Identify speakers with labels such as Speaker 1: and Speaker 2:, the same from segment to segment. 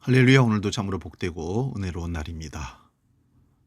Speaker 1: 할렐루야. 오늘도 참으로 복되고 은혜로운 날입니다.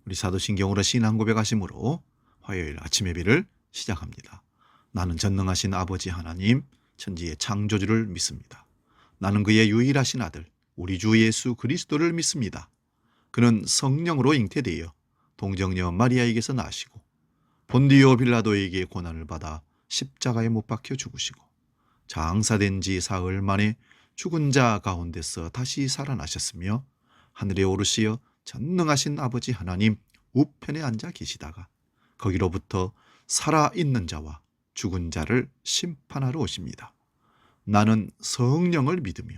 Speaker 1: 우리 사도신경으로 신앙 고백하심으로 화요일 아침 예배를 시작합니다. 나는 전능하신 아버지 하나님 천지의 창조주를 믿습니다. 나는 그의 유일하신 아들 우리 주 예수 그리스도를 믿습니다. 그는 성령으로 잉태되어 동정녀 마리아에게서 나시고 본디오 빌라도에게 고난을 받아 십자가에 못 박혀 죽으시고 장사된 지 사흘 만에 죽은 자 가운데서 다시 살아나셨으며 하늘에 오르시어 전능하신 아버지 하나님 우편에 앉아 계시다가 거기로부터 살아있는 자와 죽은 자를 심판하러 오십니다. 나는 성령을 믿으며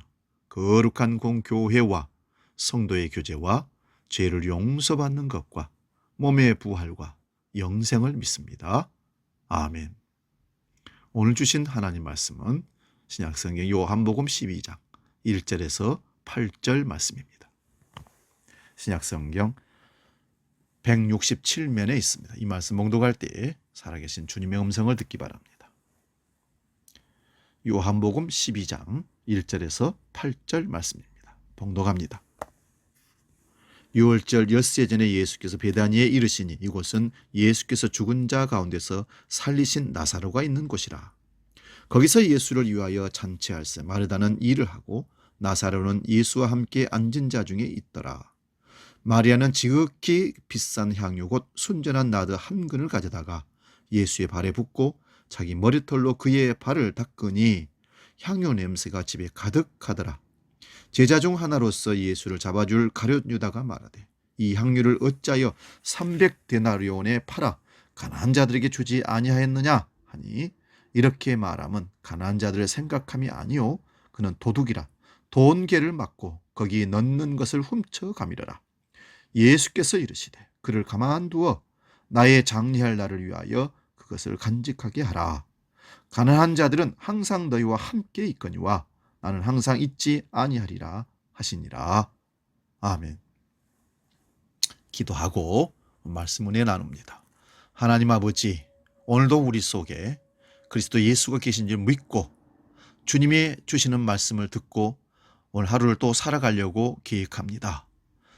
Speaker 1: 거룩한 공교회와 성도의 교제와 죄를 용서받는 것과 몸의 부활과 영생을 믿습니다. 아멘. 오늘 주신 하나님 말씀은 신약성경 요한복음 12장 1절에서 8절 말씀입니다. 신약성경 167면에 있습니다. 이 말씀 봉독할 때 살아계신 주님의 음성을 듣기 바랍니다. 요한복음 12장 1절에서 8절 말씀입니다. 봉독합니다. 6월절 엿새 전에 예수께서 베다니에 이르시니 이곳은 예수께서 죽은 자 가운데서 살리신 나사로가 있는 곳이라. 거기서 예수를 위하여 잔치할세 마르다는 일을 하고 나사로는 예수와 함께 앉은 자 중에 있더라. 마리아는 지극히 비싼 향유 곧 순전한 나드 한 근을 가져다가 예수의 발에 붓고 자기 머리털로 그의 발을 닦으니 향유 냄새가 집에 가득하더라. 제자 중 하나로서 예수를 잡아줄 가룟 유다가 말하되 이 향유를 어찌하여 300데나리온에 팔아 가난한 자들에게 주지 아니하였느냐 하니 이렇게 말함은 가난한 자들의 생각함이 아니요 그는 도둑이라 돈계를 막고 거기 넣는 것을 훔쳐가미르라. 예수께서 이르시되 그를 가만두어 나의 장리할 날을 위하여 그것을 간직하게 하라. 가난한 자들은 항상 너희와 함께 있거니와 나는 항상 있지 아니하리라 하시니라. 아멘. 기도하고 말씀 은혜 나눕니다. 하나님 아버지, 오늘도 우리 속에 그리스도 예수가 계신 줄 믿고 주님이 주시는 말씀을 듣고 오늘 하루를 또 살아가려고 계획합니다.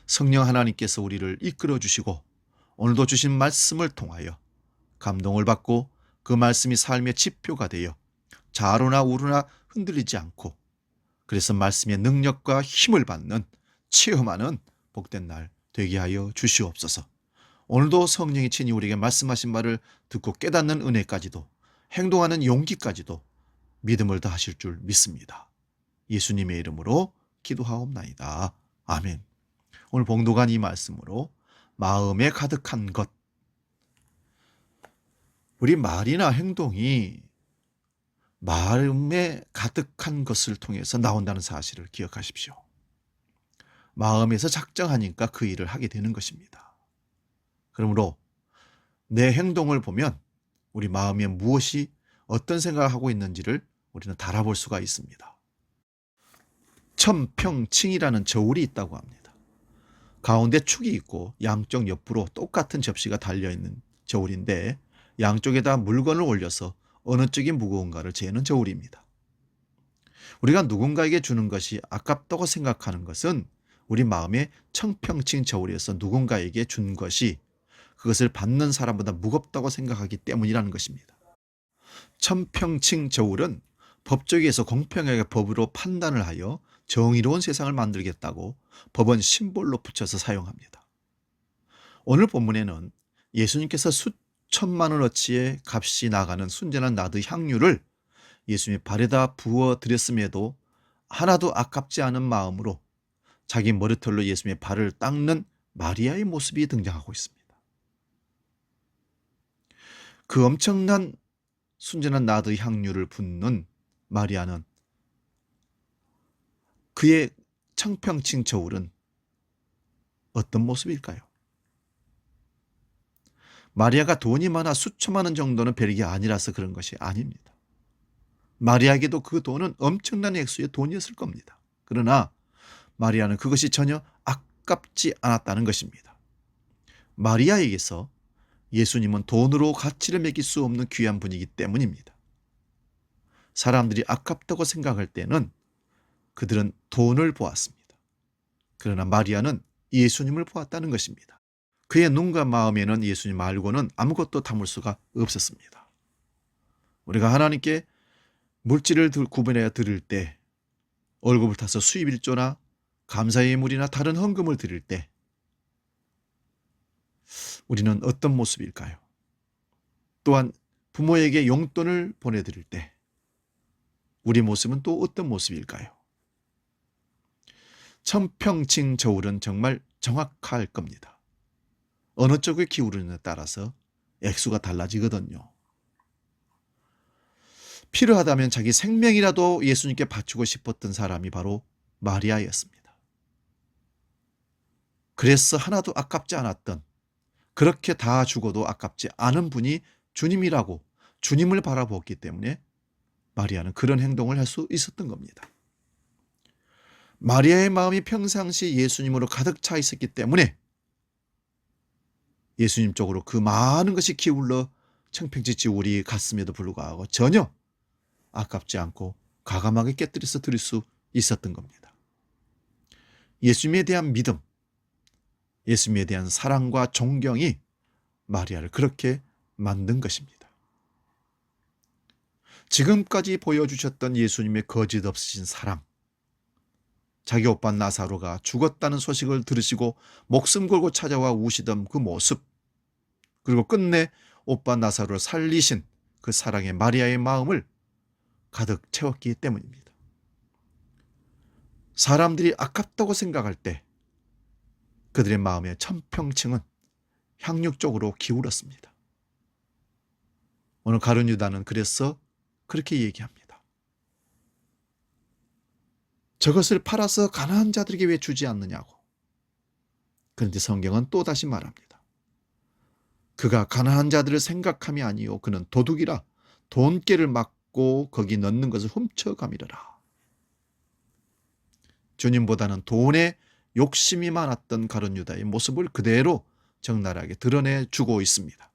Speaker 1: 성령 하나님께서 우리를 이끌어 주시고 오늘도 주신 말씀을 통하여 감동을 받고 그 말씀이 삶의 지표가 되어 좌로나 우로나 흔들리지 않고 그래서 말씀의 능력과 힘을 받는 체험하는 복된 날 되게 하여 주시옵소서. 오늘도 성령이 친히 우리에게 말씀하신 말을 듣고 깨닫는 은혜까지도 행동하는 용기까지도 믿음을 더하실 줄 믿습니다. 예수님의 이름으로 기도하옵나이다. 아멘. 오늘 봉독한 이 말씀으로 마음에 가득한 것. 우리 말이나 행동이 마음에 가득한 것을 통해서 나온다는 사실을 기억하십시오. 마음에서 작정하니까 그 일을 하게 되는 것입니다. 그러므로 내 행동을 보면 우리 마음에 무엇이 어떤 생각을 하고 있는지를 우리는 달아볼 수가 있습니다. 천평칭이라는 저울이 있다고 합니다. 가운데 축이 있고 양쪽 옆으로 똑같은 접시가 달려있는 저울인데 양쪽에다 물건을 올려서 어느 쪽이 무거운가를 재는 저울입니다. 우리가 누군가에게 주는 것이 아깝다고 생각하는 것은 우리 마음의 청평칭 저울에서 누군가에게 준 것이 그것을 받는 사람보다 무겁다고 생각하기 때문이라는 것입니다. 천평칭 저울은 법조계에서 공평하게 법으로 판단을 하여 정의로운 세상을 만들겠다고 법원 심볼로 붙여서 사용합니다. 오늘 본문에는 예수님께서 수천만 원어치의 값이 나가는 순전한 나드 향유를 예수님의 발에다 부어 드렸음에도 하나도 아깝지 않은 마음으로 자기 머리털로 예수님의 발을 닦는 마리아의 모습이 등장하고 있습니다. 그 엄청난 순전한 나드 향유를 붓는 마리아는 그의 청평칭 저울은 어떤 모습일까요? 마리아가 돈이 많아 수천만 원 정도는 벼락이 아니라서 그런 것이 아닙니다. 마리아에게도 그 돈은 엄청난 액수의 돈이었을 겁니다. 그러나 마리아는 그것이 전혀 아깝지 않았다는 것입니다. 마리아에게서 예수님은 돈으로 가치를 매길 수 없는 귀한 분이기 때문입니다. 사람들이 아깝다고 생각할 때는 그들은 돈을 보았습니다. 그러나 마리아는 예수님을 보았다는 것입니다. 그의 눈과 마음에는 예수님 말고는 아무것도 담을 수가 없었습니다. 우리가 하나님께 물질을 구분해 드릴 때, 월급을 타서 수입일조나 감사의 예물이나 다른 헌금을 드릴 때 우리는 어떤 모습일까요? 또한 부모에게 용돈을 보내드릴 때 우리 모습은 또 어떤 모습일까요? 천평칭 저울은 정말 정확할 겁니다. 어느 쪽을 기울이느냐에 따라서 액수가 달라지거든요. 필요하다면 자기 생명이라도 예수님께 바치고 싶었던 사람이 바로 마리아였습니다. 그래서 하나도 아깝지 않았던, 그렇게 다 죽어도 아깝지 않은 분이 주님이라고 주님을 바라보았기 때문에 마리아는 그런 행동을 할 수 있었던 겁니다. 마리아의 마음이 평상시 예수님으로 가득 차 있었기 때문에 예수님 쪽으로 그 많은 것이 기울러 청평지 우리 갔음에도 불구하고 전혀 아깝지 않고 과감하게 깨뜨려서 드릴 수 있었던 겁니다. 예수님에 대한 믿음, 예수님에 대한 사랑과 존경이 마리아를 그렇게 만든 것입니다. 지금까지 보여주셨던 예수님의 거짓 없으신 사랑, 자기 오빠 나사로가 죽었다는 소식을 들으시고 목숨 걸고 찾아와 우시던 그 모습, 그리고 끝내 오빠 나사로를 살리신 그 사랑의 마리아의 마음을 가득 채웠기 때문입니다. 사람들이 아깝다고 생각할 때 그들의 마음의 천평층은 향육 쪽으로 기울었습니다. 오늘 가룟 유다는 그래서 그렇게 얘기합니다. 저것을 팔아서 가난한 자들에게 왜 주지 않느냐고. 그런데 성경은 또다시 말합니다. 그가 가난한 자들을 생각함이 아니요 그는 도둑이라 돈깨를 막고 거기 넣는 것을 훔쳐가미르라. 주님보다는 돈에 욕심이 많았던 가룟 유다의 모습을 그대로 적나라하게 드러내주고 있습니다.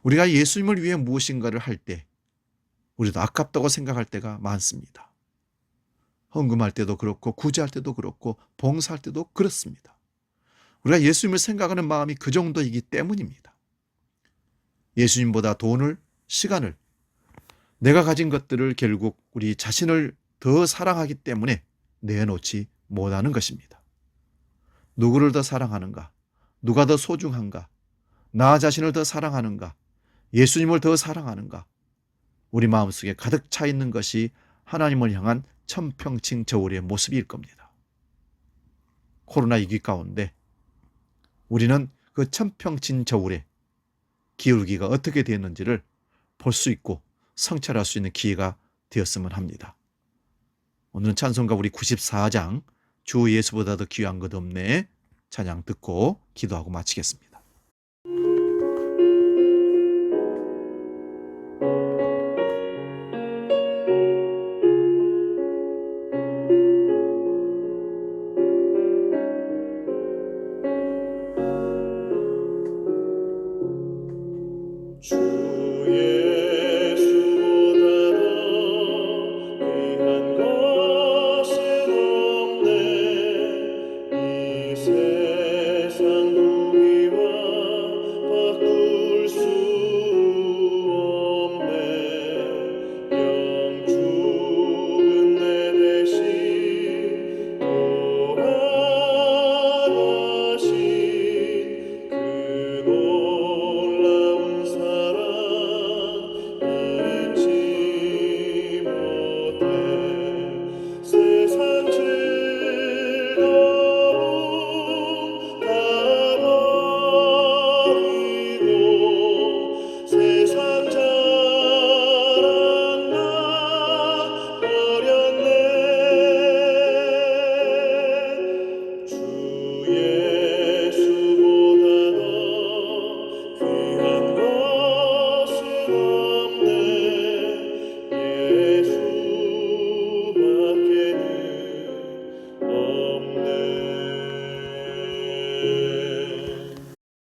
Speaker 1: 우리가 예수님을 위해 무엇인가를 할 때 우리도 아깝다고 생각할 때가 많습니다. 헌금할 때도 그렇고 구제할 때도 그렇고 봉사할 때도 그렇습니다. 우리가 예수님을 생각하는 마음이 그 정도이기 때문입니다. 예수님보다 돈을, 시간을, 내가 가진 것들을 결국 우리 자신을 더 사랑하기 때문에 내놓지 못하는 것입니다. 누구를 더 사랑하는가? 누가 더 소중한가? 나 자신을 더 사랑하는가? 예수님을 더 사랑하는가? 우리 마음속에 가득 차 있는 것이 하나님을 향한 천평칭 저울의 모습일 겁니다. 코로나 위기 가운데 우리는 그 천평칭 저울에 기울기가 어떻게 되었는지를 볼 수 있고 성찰할 수 있는 기회가 되었으면 합니다. 오늘은 찬송가 우리 94장 주 예수보다 더 귀한 것 없네 찬양 듣고 기도하고 마치겠습니다.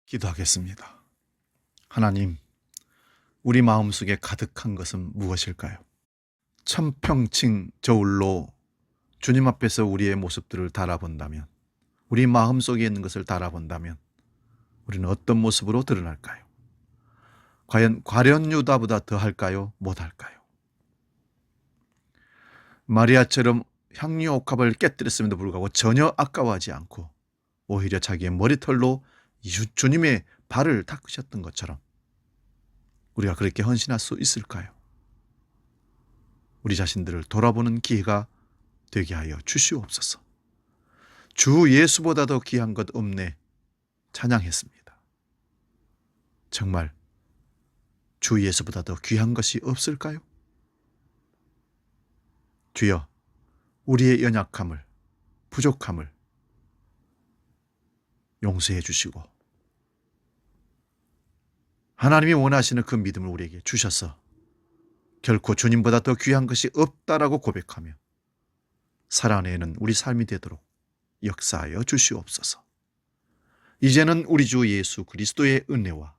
Speaker 1: 기도하겠습니다. 하나님, 우리 마음속에 가득한 것은 무엇일까요? 천평칭 저울로 주님 앞에서 우리의 모습들을 달아본다면, 우리 마음속에 있는 것을 달아본다면 우리는 어떤 모습으로 드러날까요? 과연 가룟 유다보다 더할까요? 못할까요? 마리아처럼 향유 옥합을 깨뜨렸음에도 불구하고 전혀 아까워하지 않고 오히려 자기의 머리털로 주님의 발을 닦으셨던 것처럼 우리가 그렇게 헌신할 수 있을까요? 우리 자신들을 돌아보는 기회가 되게 하여 주시옵소서. 주 예수보다도 귀한 것 없네 찬양했습니다. 정말 주 예수보다도 귀한 것이 없을까요? 주여, 우리의 연약함을, 부족함을 용서해 주시고 하나님이 원하시는 그 믿음을 우리에게 주셔서 결코 주님보다 더 귀한 것이 없다라고 고백하며 살아내는 우리 삶이 되도록 역사하여 주시옵소서. 이제는 우리 주 예수 그리스도의 은혜와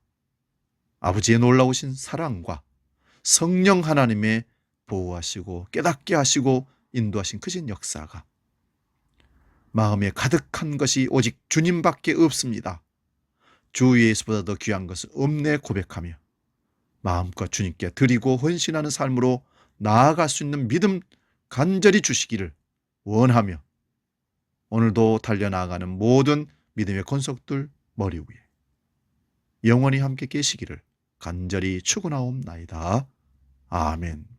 Speaker 1: 아버지의 놀라우신 사랑과 성령 하나님의 보호하시고 깨닫게 하시고 인도하신 크신 역사가 마음에 가득한 것이 오직 주님밖에 없습니다. 주 예수보다 더 귀한 것은 없네 고백하며 마음껏 주님께 드리고 헌신하는 삶으로 나아갈 수 있는 믿음 간절히 주시기를 원하며 오늘도 달려나가는 모든 믿음의 권속들 머리 위에 영원히 함께 계시기를 간절히 축원하옵나이다. 아멘.